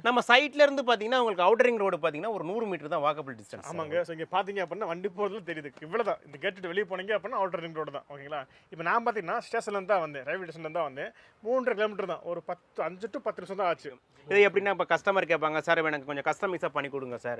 நம்ம சைட்ல இருந்து பாத்தீங்கன்னா உங்களுக்கு அவுட்டர் ரிங் ரோடு பாத்தீங்கன்னா ஒரு 100 மீட்டர் தான் வாக்கபிள் டிஸ்டன்ஸ். ஆமாங்க. ஸோ இங்கே பார்த்தீங்க அப்படின்னா வண்டி போகிறதுல தெரியுது, இவ்வளோதான். இந்த கேட்டு வெளியே போனீங்க அப்படின்னா அவுட்டர் ரிங் ரோடு தான். ஓகேங்களா? இப்போ நான் பார்த்தீங்கன்னா ஸ்டேஷன்லேருந்து தான் வந்தேன், ரயில்வே ஸ்டேஷன்லேருந்து தான் வந்தேன். 3.5 கிலோமீட்டர் தான், ஒரு 5 to 10 நிமிஷம் தான் ஆச்சு. இது எப்படின்னா இப்போ கஸ்டமர் கேட்பாங்க, சார் எனக்கு கொஞ்சம் கஸ்டமைஸாக பண்ணி கொடுங்க சார்,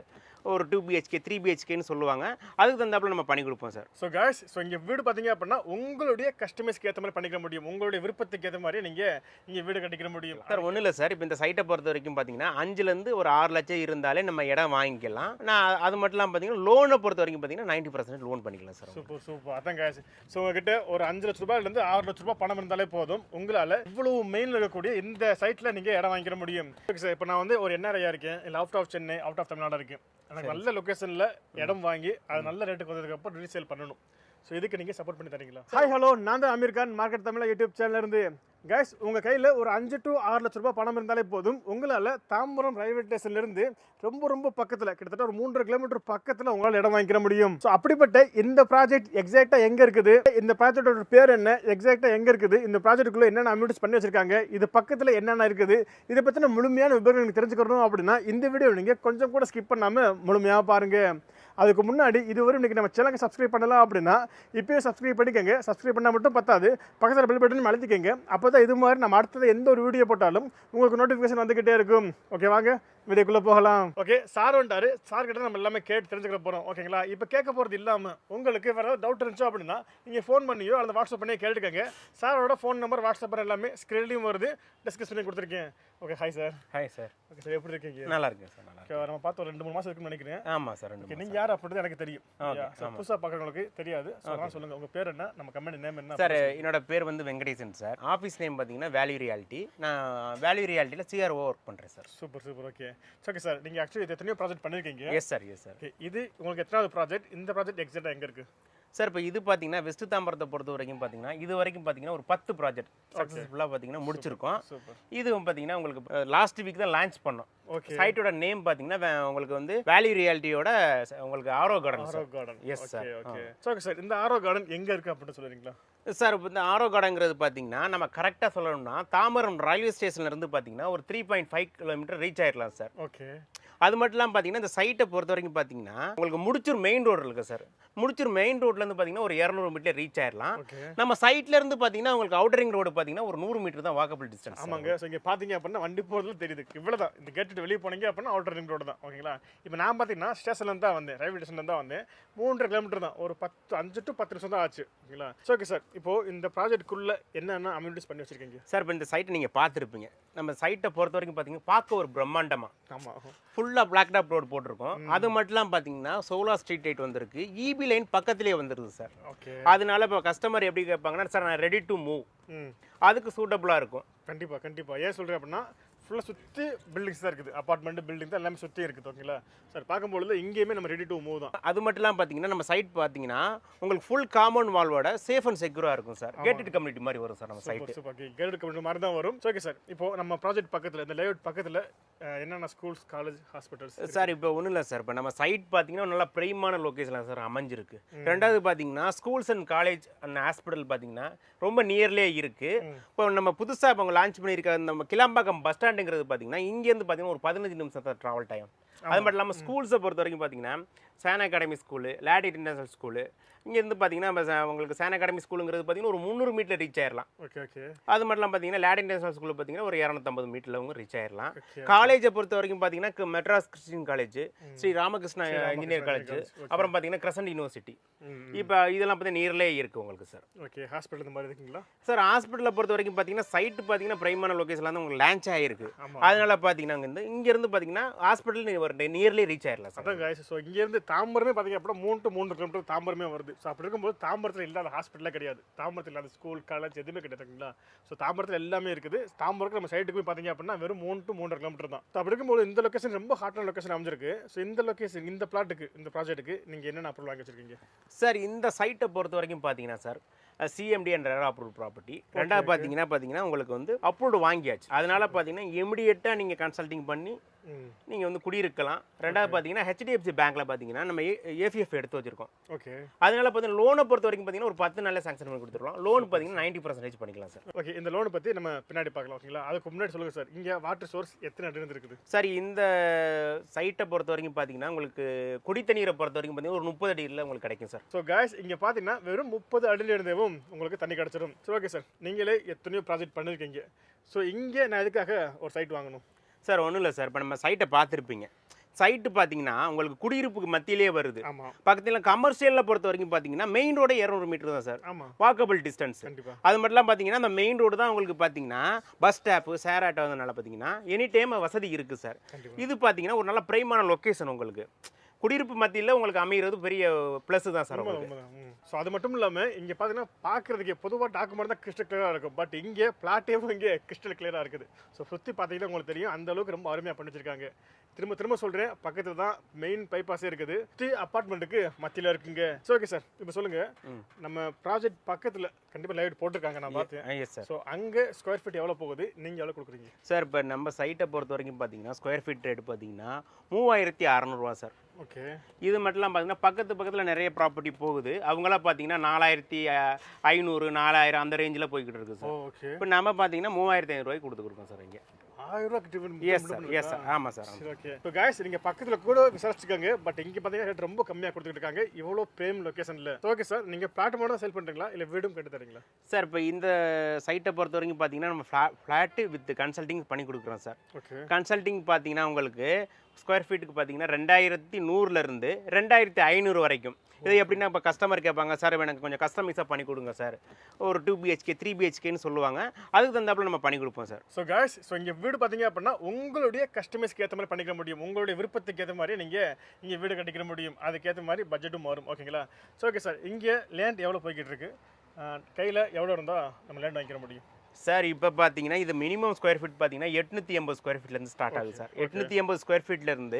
ஒரு 2 BHK 3 BHKன்னு சொல்லுவாங்க, அதுக்கு தந்தாப்புல நம்ம பண்ணி கொடுப்போம் சார். ஸோ காய்ஸ், ஸோ இங்கே வீடு பார்த்தீங்க அப்படின்னா உங்களுடைய கஸ்டமைஸ்க்கு ஏற்ற மாதிரி பண்ணிக்க முடியும், உங்களுடைய விருப்பத்துக்கு ஏற்ற மாதிரி நீங்கள் இங்கே வீடு கட்டிக்கிற முடியும் சார். ஒன்றும் இல்லை சார், இப்போ இந்த சைட்டை பொறுத்த வரைக்கும் பார்த்தீங்கன்னா 5லேருந்து ஒரு 6 லட்சம் இருந்தாலே நம்ம இடம் வாங்கிக்கலாம். நான் அது மட்டும் இல்லாமல் பார்த்தீங்கன்னா லோனை பொறுத்த வரைக்கும் பார்த்தீங்கன்னா 90% லோன் பண்ணிக்கலாம் சார். Super super. அதான் காய்ஸ், ஸோ உங்ககிட்ட ஒரு 5 லட்ச ரூபாயிலேருந்து 6 லட்ச ரூபாய் பணம் இருந்தாலே போதும், உங்களால் இவ்வளவு மெயினில் இருக்கக்கூடிய இந்த சைட்டில் நீங்கள் இடம் வாங்கிக்கிற முடியும். ஓகே சார், இப்போ நான் வந்து ஒரு NRI இருக்கேன், இல்லை out of Chennai, out of Tamil Nadu இருக்கேன். எனக்கு நல்ல லொக்கேஷனில் இடம் வாங்கி அது நல்ல ரேட்டுக்கு வந்ததுக்கப்புறம் ரீசேல் பண்ணணும். ஸோ இதுக்கு நீங்கள் சப்போர்ட் பண்ணி தரீங்களா? ஹாய் ஹலோ, நான் தான் அமீர் கான், மார்க்கெட் தமிழ் யூடியூப் சேனல்லேருந்து. கைஸ், உங்கள் கையில் ஒரு 5 to 6 லட்ச ரூபாய் பணம் இருந்தாலே போதும், உங்களால் தாம்பரம் ரயில்வே ஸ்டேஷன்லேருந்து ரொம்ப ரொம்ப பக்கத்தில், கிட்டத்தட்ட ஒரு 3.5 கிலோமீட்டர் பக்கத்தில் உங்களால் இடம் வாங்கிக்கிற முடியும். ஸோ அப்படிப்பட்ட இந்த ப்ராஜெக்ட் எக்ஸாக்டாக எங்கே இருக்குது, இந்த ப்ராஜெக்டோட பேர் என்ன, எக்ஸாக்டாக எங்கே இருக்குது, இந்த ப்ராஜெக்ட்டுக்குள்ளே என்னென்ன அம்யூனிட்டிஸ் பண்ணி வச்சிருக்காங்க, இது பக்கத்தில் என்னென்ன இருக்குது, இதை பற்றின முழுமையான விவரங்கள் நீங்கள் தெரிஞ்சுக்கணும் அப்படின்னா இந்த வீடியோ நீங்கள் கொஞ்சம் கூட ஸ்கிப் பண்ணாமல் முழுமையாக பாருங்கள். அதுக்கு முன்னாடி இதுவரை இன்றைக்கி நம்ம சேனலுக்கு சப்ஸ்கிரைப் பண்ணலாம் அப்படின்னா இப்போயே சப்ஸ்கிரைப் பண்ணிக்கோங்க. சப்ஸ்கிரைப் பண்ணால் மட்டும் பத்தாது, பக்கத்தில் பெல் பட்டன் அழுத்திக்கங்க. அப்போ தான் இது மாதிரி நம்ம அடுத்தது எந்த ஒரு வீடியோ போட்டாலும் உங்களுக்கு நோட்டிஃபிகேஷன் வந்துக்கிட்டே இருக்கும். ஓகே, வாங்க வீடியோக்குள்ளே போகலாம். ஓகே, சார் வந்துட்டாரு. சார் கிட்ட நம்ம எல்லாமே கேட்டு தெரிஞ்சுக்க போகிறோம். ஓகேங்களா? இப்போ கேட்க போகிறது இல்லாமல் உங்களுக்கு வேறு ஏதாவது டவுட் இருந்துச்சோ அப்படின்னா நீங்கள் ஃபோன் பண்ணியோ அல்லது வாட்ஸ்அப் பண்ணியோ கேட்டுக்கங்க. சாரோட ஃபோன் நம்பர், வாட்ஸ்அப் எல்லாமே ஸ்க்ரீன்லையும் வருது, டிஸ்கஸ் பண்ணி கொடுத்துருக்கேன். Okay, hi sir. Hi sir. Okay sir, எப்படி இருக்கீங்க? நல்லா இருக்கேன் சார். நல்லா ஓகே, நம்ம பார்த்து ஒரு 2-3 மாதம் இருக்குன்னு நினைக்கிறேன். ஆமாம் சார். ஓகே, நீங்கள் யார் அப்படின்றது எனக்கு தெரியும். புதுசாக பார்க்குறவங்களுக்கு தெரியாது. ஸோ அதனால் சொல்லுங்கள், உங்கள் பேர் என்ன, நம்ம கம்பெனி நேம் என்ன? சார், என்னோட பேர் வந்து வெங்கடேசன் சார். ஆஃபீஸ் நேம் பார்த்தீங்கன்னா வேல்யூ ரியாலிட்டி. நான் வேல்யூ ரியாலிட்டியில் CRO ஒர்க் பண்ணுறேன் sir. Super super. Okay okay sir, நீங்கள் ஆக்சுவலி இது எத்தனையோ ப்ராஜெக்ட் பண்ணியிருக்கீங்க. Yes sir, yes sir. இது உங்களுக்கு எத்தனாவது ப்ராஜெக்ட்? இந்த ப்ராஜெக்ட் எக்ஸாக்டாக எங்கே இருக்குது சார்? இப்போ இது பார்த்தீங்கன்னா வெஸ்ட் தாம்பரத்தை பொறுத்த வரைக்கும் பார்த்தீங்கன்னா இது வரைக்கும் பார்த்தீங்கன்னா ஒரு 10 ப்ராஜெக்ட் சக்ஸஸ்ஃபுல்லாக பார்த்தீங்கன்னா முடிச்சிருக்கோம். இதுவும் பார்த்தீங்கன்னா உங்களுக்கு லாஸ்ட் வீக் தான் லான்ச் பண்ணோம். ஓகே, சைட்டோட நேம் பார்த்தீங்கன்னா உங்களுக்கு வந்து வேல்யூ ரியாலிட்டியோட உங்களுக்கு Arrow Garden. Arrow Garden. Yes sir. Okay okay sir, இந்த ஆரோ கார்டன் எங்கே இருக்குது அப்படின்னு சொல்லுறீங்களா? சார், இப்போ இந்த ஆரோ கார்டன்ங்கிறது பார்த்தீங்கன்னா நம்ம கரெக்டாக சொல்லணும்னா தாம்பரம் ரயில்வே ஸ்டேஷன்லேருந்து பார்த்தீங்கன்னா ஒரு 3.5 கிலோமீட்டர் ரீச் ஆயிடலாம் சார். ஓகே, அது மட்டும் இல்லாமல் பார்த்தீங்கன்னா இந்த சைட்டை பொறுத்த வரைக்கும் பார்த்தீங்கன்னா உங்களுக்கு முடிச்சூர் மெயின் ரோடு இருக்குது சார். முடிச்சூர் மெயின் ரோட்லேருந்து பார்த்தீங்கன்னா ஒரு 200 மீட்டர் ரீச் ஆயிடலாம். நம்ம சைட்ல இருந்து பார்த்தீங்கன்னா உங்களுக்கு அவுட்டர் ரிங் ரோடு பார்த்தீங்கன்னா ஒரு 100 மீட்டர் தான் வாக்கபிள் டிஸ்டன்ஸ். ஆமாங்க. ஸோ இங்கே பார்த்தீங்க அப்படின்னா வண்டி போகிறதுல தெரியுது, இவ்வளோதான். இந்த கேட்டு வெளியே போனீங்க அப்படின்னா அவுட்டர் ரிங் ரோடு தான். ஓகேங்களா? இப்போ நான் பார்த்தீங்கன்னா ஸ்டேஷன்லேருந்து தான் வந்தேன், ரயில்வே ஸ்டேஷன்லேருந்து தான் வந்தேன். 3.5 கிலோமீட்டர் தான், ஒரு 5 to 10 நிமிஷம் தான் ஆச்சு. ஓகேங்களா? ஸோ ஓகே சார், இப்போது இந்த ப்ராஜெக்ட்டுக்குள்ளே என்னென்ன அம்யூனிட்டிஸ் பண்ணி வச்சிருக்கீங்க சார்? இப்போ இந்த சைட்டை நீங்கள் பார்த்துருப்பீங்க. நம்ம சைட்டை பொறுத்த வரைக்கும் பார்த்தீங்கன்னா பார்க்க ஒரு பிரம்மாண்டமாக ஆமாம் ஃபுல்லாக பிளாக் டாப் ரோடு போட்டிருக்கோம். அது மட்டும் இல்லாமல் பார்த்தீங்கன்னா சோலார் ஸ்ட்ரீட் லைட் வந்திருக்கு, EB லைன் பக்கத்துலேயே வந்துருது சார். ஓகே, அதனால இப்போ கஸ்டமர் எப்படி கேட்பாங்கன்னா, சார் நான் ரெடி டு மூவ், அதுக்கு சூட்டபுளாக இருக்கும். கண்டிப்பாக கண்டிப்பாக. ஏன் சொல்கிறேன் அப்படின்னா ஃபுல்லாக சுற்றி பில்டிங்ஸ் தான் இருக்குது, அப்பார்ட்மெண்ட் பில்டிங் தான் எல்லாமே சுற்றி இருக்குது. ஓகேங்களா சார்? பார்க்கும்பொழுது இங்கேயுமே நம்ம ரெடி டு மூவ் தான். அது மட்டும் இல்லாமல் பார்த்தீங்கன்னா நம்ம சைட் பார்த்தீங்கன்னா உங்களுக்கு ஃபுல் காம்பவுண்ட் வால்வோட சேஃப் அண்ட் செக்யூராக இருக்கும் சார். கேட்டட் கம்யூனிட்டி மாதிரி வரும் சார் நம்ம சைட். ஓகே, கேட்டட் கம்யூனிட்டி மாதிரி தான் வரும். ஓகே சார், இப்போ நம்ம ப்ராஜெக்ட் பக்கத்தில், இந்த லேஅவுட் பக்கத்தில் என்னென்ன ஸ்கூல்ஸ், காலேஜ், ஹாஸ்பிட்டல்ஸ்? சார், இப்போ ஒன்றும் இல்லை சார், இப்போ நம்ம சைட் பார்த்தீங்கன்னா நல்லா பிரைமான லொக்கேஷனில் சார் அமைஞ்சிருக்கு. ரெண்டாவது பார்த்தீங்கன்னா schools and college and hospital பார்த்தீங்கன்னா ரொம்ப நியர்லேயே இருக்குது. இப்போ நம்ம புதுசாக இப்போ லான்ச் பண்ணியிருக்க நம்ம கிளாம்பாக்கம் பஸ் ஸ்டாண்டுங்கிறது பார்த்தீங்கன்னா இங்கேருந்து பார்த்தீங்கன்னா ஒரு 15 நிமிஷம் தான் ட்ராவல் டைம். அது மட்டும் இல்லாமல் ஸ்கூல்ஸை பொறுத்த வரைக்கும் பார்த்தீங்கன்னா சான் அகாடமி ஸ்கூலு, லேட் இன்டர்நேஷனல் ஸ்கூலு, இங்கேருந்து பார்த்தீங்கன்னா உங்களுக்கு சான் அகாடமி ஸ்கூலுங்கிறது பார்த்தீங்கன்னா ஒரு 300 மீட்டர் ரீச் ஆயிடலாம். Okay okay. அது மட்டும் இல்லாமல் பார்த்தீங்கன்னா லேட் இன்டர்நேஷனல் ஸ்கூலில் பார்த்தீங்கன்னா ஒரு 250 மீட்டரில் அவங்க ரீச் ஆயிடலாம். காலேஜை பொறுத்த வரைக்கும் பார்த்தீங்கன்னா Madras Christian college, Sri Ramakrishna engineer college, அப்புறம் பார்த்தீங்கன்னா கிரசன்ட் யூனிவர்சிட்டி, இப்போ இதெல்லாம் பார்த்தீங்கன்னா நியர்லேயே இருக்குது உங்களுக்கு சார். ஓகே, ஹாஸ்பிட்டல் இந்த மாதிரி இருக்குங்களா சார்? ஹாஸ்பிட்டலை பொறுத்த வரைக்கும் பார்த்தீங்கன்னா சைட்டு பார்த்தீங்கன்னா பிரைமான லொக்கேஷனில் வந்து உங்களுக்கு லான்ச் ஆகிருக்கு. அதனால பார்த்தீங்கன்னா இங்கேருந்து பார்த்தீங்கன்னா ஹாஸ்பிட்டல் நியர்லி ரீச் ஆயிடலாம் சார். அதான் காய்ஸ், ஸோ இங்கேருந்து தாம்பரமே பார்த்தீங்க அப்படின்னா 3 to 3 கிலோமீட்டர் தாம்பரமே வருது. ஸோ அப்படி இருக்கும்போது தாம்பரத்தில் இல்லாத ஹாஸ்பிட்டலே கிடையாது, தாம்பரத்தில் இல்லாத ஸ்கூல், காலேஜ் எதுவுமே கிடையாதுங்களா? ஸோ தாம்பரத்தில் எல்லாமே இருக்குது. தாம்பரத்துக்கு நம்ம சைட்டுக்கு போய் பார்த்தீங்க அப்படின்னா வெறும் 3 to 3.5 கிலோமீட்டர் தான். ஸோ அப்படி இருக்கும்போது இந்த லொக்கேஷன் ரொம்ப ஹாட்டான லொக்கேஷன் அமைஞ்சிருக்கு. ஸோ இந்த லொக்கேஷன், இந்த பிளாட்டுக்கு, இந்த ப்ராஜெக்ட்டுக்கு நீங்கள் என்னென்ன அப்ரூவல் வாங்கி வச்சிருக்கீங்க சார்? இந்த சைட்டை பொறுத்த வரைக்கும் பார்த்தீங்கன்னா சார் சிஎம்டி என்ற அப்ரூவ் ப்ராப்பர்ட்டி. ரெண்டாவது பார்த்தீங்கன்னா உங்களுக்கு வந்து அப்ரூவ்டு வாங்கியாச்சு. அதனால பார்த்தீங்கன்னா இமிடியேட்டாக நீங்கள் கன்சல்டிங் பண்ணி நீங்கள் வந்து குடியிருக்கலாம். ரெண்டாவது பார்த்தீங்கன்னா ஹெச்டிஎஃப்சி பேங்க்கில் பார்த்தீங்கன்னா நம்ம ஏபிஎஃப் எடுத்து வச்சிருக்கோம். ஓகே. அதனால பார்த்தீங்கன்னா லோனை பொறுத்த வரைக்கும் பார்த்தீங்கன்னா ஒரு 10 நாளில் சாங்ஷன் பண்ணி கொடுத்துருவோம். லோன் பார்த்தீங்கன்னா 90% பண்ணிக்கலாம் சார். ஓகே. இந்த லோனை பற்றி நம்ம பின்னாடி பார்க்கலாம். ஓகேங்களா? அதுக்கு முன்னாடி சொல்லுங்கள் சார், இங்கே வாட்டர் சோர்ஸ் எத்தனை அடி இருக்குது சார்? இந்த சைட்டை பொறுத்த வரைக்கும் பார்த்தீங்கன்னா உங்களுக்கு குடித்தண்ணீரை பொறுத்த வரைக்கும் பார்த்தீங்கன்னா ஒரு 30 அடியில் உங்களுக்கு கிடைக்கும் சார். ஸோ காய்ஸ் இங்கே பார்த்தீங்கன்னா வெறும் 30 அடியில் இருந்தேவும் உங்களுக்கு தண்ணி கிடச்சிடும். ஸோ ஓகே சார், நீங்களே எத்தனையோ ப்ராஜெக்ட் பண்ணியிருக்கீங்க. ஸோ இங்கே நான் எதுக்காக ஒரு சைட் வாங்கணும் சார்? ஒன்றும் இல்லை சார், இப்போ நம்ம சைட்டை பார்த்துருப்பீங்க. சைட்டு பார்த்தீங்கன்னா உங்களுக்கு குடியிருப்புக்கு மத்தியிலே வருது. ஆமாம். பக்கத்தில் கமர்ஷியலில் பொறுத்த வரைக்கும் பார்த்தீங்கன்னா மெயின் ரோடே 200 மீட்டர் தான் சார். ஆமாம். Walkable distance. கண்டிப்பாக. அது மட்டும் பார்த்தீங்கன்னா அந்த மெயின் ரோடு தான் உங்களுக்கு பார்த்தீங்கன்னா பஸ் ஸ்டாப்பு ஷேர் ஆட்டோ வந்தனால பார்த்தீங்கன்னா எனி டைம் வசதி இருக்குது சார். இது பார்த்தீங்கன்னா ஒரு நல்ல பிரைமான லொக்கேஷன் உங்களுக்கு குடியிருப்பு மத்தியில் உங்களுக்கு அமைகிறது பெரிய ப்ளஸ் தான் சார். ஸோ அது மட்டும் இல்லாமல் இங்கே பார்த்தீங்கன்னா பார்க்குறதுக்கு பொதுவாக டாக்குமெண்ட் தான் கிறிஸ்டல் கிளியராக இருக்கும். பட் இங்கே பிளாட்டேவும் இங்கே கிறிஸ்டல் கிளியராக இருக்குது. ஸோ சுற்றி பார்த்தீங்கன்னா உங்களுக்கு தெரியும் அந்த அளவுக்கு ரொம்ப அருமையாக பண்ணி வச்சிருக்காங்க. திரும்ப சொல்கிறேன், பக்கத்தில் தான் மெயின் பைபாஸே இருக்குது. அப்பார்ட்மெண்ட்டுக்கு மத்தியில் இருக்குங்க. ஸோ ஓகே சார், இப்போ சொல்லுங்கள், நம்ம ப்ராஜெக்ட் பக்கத்தில் கண்டிப்பாக லைட் போட்டிருக்காங்க, நான் பார்த்தேன். Yes sir. ஸோ அங்கே ஸ்கொயர் ஃபீட் எவ்வளோ போகுது, நீங்கள் எவ்வளோ கொடுக்குறீங்க சார்? இப்போ நம்ம சைட்டை பொறுத்த வரைக்கும் பார்த்தீங்கன்னா ஸ்கொயர் ஃபீட் ரேட் பார்த்தீங்கன்னா 3600 சார். ஓகே. இது மட்டும்லாம் பார்த்தீங்கன்னா பக்கத்தில் நிறைய ப்ராப்பர்ட்டி போகுது. அவங்களாம் பார்த்தீங்கன்னா 4500 4000 அந்த ரேஞ்சில் போய்கிட்டு இருக்குது சார். ஓகே. இப்போ நம்ம பார்த்தீங்கன்னா 3500 கொடுத்துருக்கோம் சார் இங்கே. 1000 எஸ் சார். ஆமாம் சார். ஓகே. இப்போ காய்ஸ் நீங்கள் பக்கத்தில் கூட விசாரிச்சுக்காங்க. பட் இங்கே பார்த்தீங்கன்னா ரேட் ரொம்ப கம்மியாக கொடுத்துட்டு இருக்காங்க, இவ்வளோ பிரேம் லொக்கேஷனில். ஓகே சார், நீங்கள் பிளாட் மட்டும் தான் சேல் பண்ணுறீங்களா இல்லை வீடும் கட்டி தரீங்களா சார்? இப்போ இந்த சைட்டை பொறுத்த வரைக்கும் பார்த்தீங்கன்னா நம்ம ஃப்ளாட்டு வித் கன்சல்டிங் பண்ணி கொடுக்குறோம் சார். ஓகே. கன்சல்டிங் பார்த்தீங்கன்னா உங்களுக்கு ஸ்கொயர் ஃபீட்டுக்கு பார்த்தீங்கன்னா 2100 2500 வரைக்கும். இது எப்படின்னா இப்போ கஸ்டமர் கேட்பாங்க, சார் எனக்கு கொஞ்சம் கஸ்டமைஸாக பண்ணி கொடுங்க சார், ஒரு 2 BHK 3 BHKன்னு சொல்லுவாங்க. அதுக்கு தந்தாப்புல நம்ம பண்ணி கொடுப்போம் சார். ஸோ காய்ஸ், ஸோ இங்கே வீடு பார்த்தீங்க அப்படின்னா உங்களுடைய கஸ்டமைஸ்க்கு ஏற்ற மாதிரி பண்ணிக்க முடியும். உங்களுடைய விருப்பத்துக்கு ஏற்ற மாதிரி நீங்கள் இங்கே வீடு கட்டிக்கிற முடியும். அதுக்கேற்ற மாதிரி பட்ஜெட்டும் மாறும். ஓகேங்களா? ஸோ ஓகே சார், இங்கே லேண்ட் எவ்வளோ போய்கிட்டு இருக்கு, கையில் எவ்வளோ இருந்தால் நம்ம லேண்ட் வாங்கிக்கிற முடியும் சார்? இப்போ பார்த்தீங்கன்னா இது மினிமம் ஸ்கொயர் ஃபீட் பார்த்தீங்கன்னா 880 ஸ்கொயர் ஃபீட்லேருந்து ஸ்டார்ட் ஆகுது சார். 880 ஸ்கொயர் ஃபீட்லேருந்து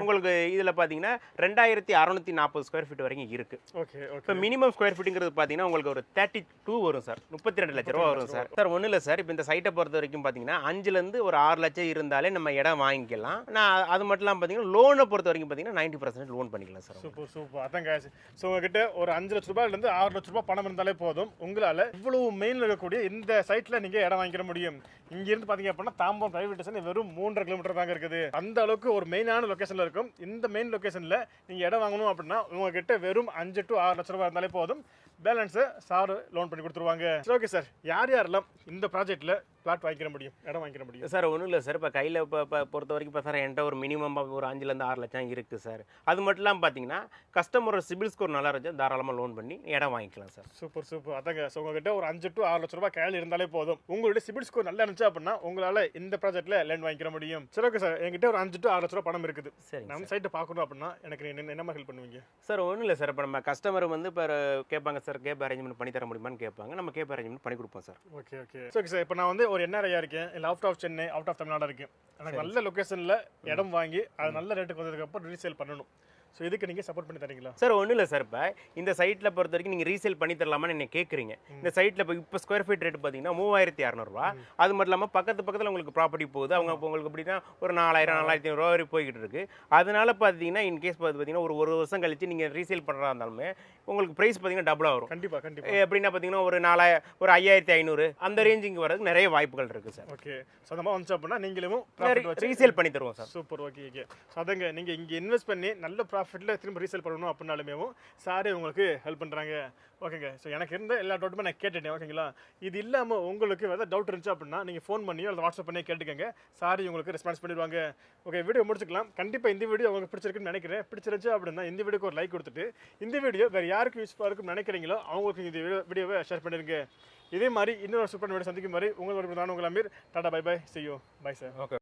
உங்களுக்கு இதில் பார்த்தீங்கன்னா 2640 ஸ்கொயர் ஃபீட் வரைக்கும் இருக்குது. ஓகே. இப்போ மினிமம் ஸ்கொயர் ஃபீட்டுங்கிறது பார்த்தீங்கன்னா உங்களுக்கு ஒரு 32 வரும் சார். 32 லட்ச ரூபா வரும் சார். சார் ஒன்றும் இல்லை சார், இப்போ இந்த சைட்டை பொறுத்த வரைக்கும் பார்த்தீங்கன்னா 5லேருந்து ஒரு 6 லட்சம் இருந்தாலே நம்ம இடம் வாங்கிக்கலாம். நான் அது மட்டும் இல்லாமல் பார்த்தீங்கன்னா லோனை பொறுத்த வரைக்கும் பார்த்தீங்கன்னா 90% லோன் பண்ணிக்கலாம் சார். சூப்பர். அதான் காய்ஸ், ஸோ உங்ககிட்ட ஒரு 5 லட்ச ரூபாயிலேருந்து 6 லட்ச ரூபாய் பணம் இருந்தாலே போதும், உங்களால் இவ்வளவு மெயினில் இருக்கக்கூடிய இந்த சைட்டில் நீங்கள் இடம் வாங்கிக்கிற முடியும். இங்கிருந்து பார்த்தீங்க அப்படின்னா தாம்பரம் ரயில்வே ஸ்டேஷன் வெறும் 3.5 கிலோமீட்டர் தாங்க இருக்குது. அந்த அளவுக்கு ஒரு மெயினான லொக்கேஷனில் இருக்கும். இந்த மெயின் லொக்கேஷனில் நீங்கள் இடம் வாங்கணும் அப்படின்னா உங்ககிட்ட வெறும் 5 to 6 லட்ச ரூபாய் இருந்தாலே போதும். பேலன்ஸை சார் லோன் பண்ணி கொடுத்துருவாங்க. ஓகே சார், யாரெல்லாம் இந்த ப்ராஜெக்ட்டில் பிளாட் வாங்கிக்கிற முடியும், இடம் வாங்கிக்கிற முடியும் சார்? ஒன்றும் இல்லை சார், இப்போ கையில் இப்போ பொறுத்த வரைக்கும் இப்போ சார் என்கிட்ட ஒரு மினிமம் ஒரு 5லேருந்து 6 லட்சம் இருக்குது சார். அது மட்டும் இல்லாமல் பார்த்தீங்கன்னா கஸ்டமரோட சிபில் ஸ்கோர் நல்லா இருந்துச்சு, தாராளமாக லோன் பண்ணி இடம் வாங்கிக்கலாம் சார். சூப்பர். அதாங்க, ஸோ உங்ககிட்ட ஒரு 5 to 6 லட்ச ரூபாய் கையில் இருந்தாலே போதும். உங்களுடைய சிபில் ஸ்கோர் நல்லா இருந்துச்சு அப்படின்னா உங்களால் இந்த ப்ராஜெக்ட்டில் லேண்ட் வாங்கிக்கிற முடியும். சரி ஓகே சார், என்கிட்ட ஒரு 5 to 6 லட்ச ரூபாய் பணம் இருக்குது. சரி, நம்ம சைட்டை பார்க்கணும் அப்படின்னா எனக்கு என்ன ஹெல்ப் பண்ணுவீங்க சார்? ஒன்றும் இல்லை சார், இப்போ நம்ம கஸ்டமர் வந்து இப்போ கேட்பாங்க சார், கேப் அரேஞ்ச்மெண்ட் பண்ணி தர முடியுமான்னு கேட்பாங்க. நம்ம கேப் அரேஞ்ச்மெண்ட் பண்ணி கொடுப்போம் சார். ஓகே சார், இப்போ நான் வந்து ஒரு NRI இருக்கேன், இல்லை out of Chennai, out of Tamil Nadu இருக்கேன். எனக்கு நல்ல லொக்கேஷனில் இடம் வாங்கி அது நல்ல ரேட்டுக்கு வந்ததுக்கப்புறம் ரீசேல் பண்ணணும். ஸோ இதுக்கு நீங்கள் சப்போர்ட் பண்ணி தரீங்களா சார்? ஒன்றும் இல்லை சார், இப்போ இந்த சைட்டில் பொறுத்த வரைக்கும் நீங்கள் ரீசேல் பண்ணி தரலாமான்னு என்ன கேட்குறீங்க. இந்த சைட்டில் இப்போ ஸ்கொயர் ஃபீட் ரேட் பார்த்தீங்கன்னா 3600 அது மட்டும் இல்லாமல் பக்கத்தில் உங்களுக்கு ப்ராப்பர்ட்டி போகுது. அவங்க இப்போ உங்களுக்கு எப்படின்னா ஒரு 4000 4500 வரைக்கும் போய்கிட்டு இருக்கு. அதனால பார்த்தீங்கன்னா இன்கேஸ் பார்த்தீங்கன்னா ஒரு வருஷம் கழிச்சு நீங்கள் ரீசேல் பண்ணுறா இருந்தாலுமே உங்களுக்கு ப்ரைஸ் பார்த்தீங்கன்னா டபுளாக வரும். கண்டிப்பாக. எப்படின்னா பார்த்தீங்கன்னா ஒரு 5500 அந்த ரேஞ்சுக்கு வரதுக்கு நிறைய வாய்ப்புகள் இருக்குது சார். ஓகே, ஸோ அந்த மாதிரி வந்துச்சு அப்படின்னா நீங்களும் ரீசேல் பண்ணி தருவோம் சார். சூப்பர். ஓகே. ஸோ அதங்க நீங்கள் இங்கே இன்வெஸ்ட் பண்ணி நல்ல ப்ராஃபிட்டில் திரும்ப ரீசேல் பண்ணணும் அப்படின்னாலுமே சாரே உங்களுக்கு ஹெல்ப் பண்ணுறாங்க. ஓகேங்க, ஸோ எனக்கு இருந்த எல்லா டவுட்டுமே நான் கேட்டுட்டேன். ஓகேங்களா? இது இல்லாமல் உங்களுக்கு ஏதாவது டவுட் இருந்துச்சு அப்படின்னா நீங்கள் ஃபோன் பண்ணியோ அல்லது வாட்ஸ்அப் பண்ணி கேட்டுக்கங்க. சாரி உங்களுக்கு ரெஸ்பான்ஸ் பண்ணிடுவாங்க. ஓகே, வீடியோ முடிச்சுக்கலாம். கண்டிப்பாக இந்த வீடியோ உங்களுக்கு பிடிச்சிருக்குன்னு நினைக்கிறேன். பிடிச்சிருந்துச்சு அப்படின்னா இந்த வீடியோக்கு ஒரு லைக் கொடுத்துட்டு இந்த வீடியோ வேறு யாருக்கு யூஸ்ஃபுல்லாக இருக்குன்னு நினைக்கிறீங்களோ அவங்களுக்கு இந்த வீடியோவை ஷேர் பண்ணிடுங்க. இதே மாதிரி இன்னொரு சூப்பர் வீடியோ சந்திக்கும் மாதிரி உங்களோட நான் உங்கள் Ameer. Tata, bye, see you. Bye sir. Okay.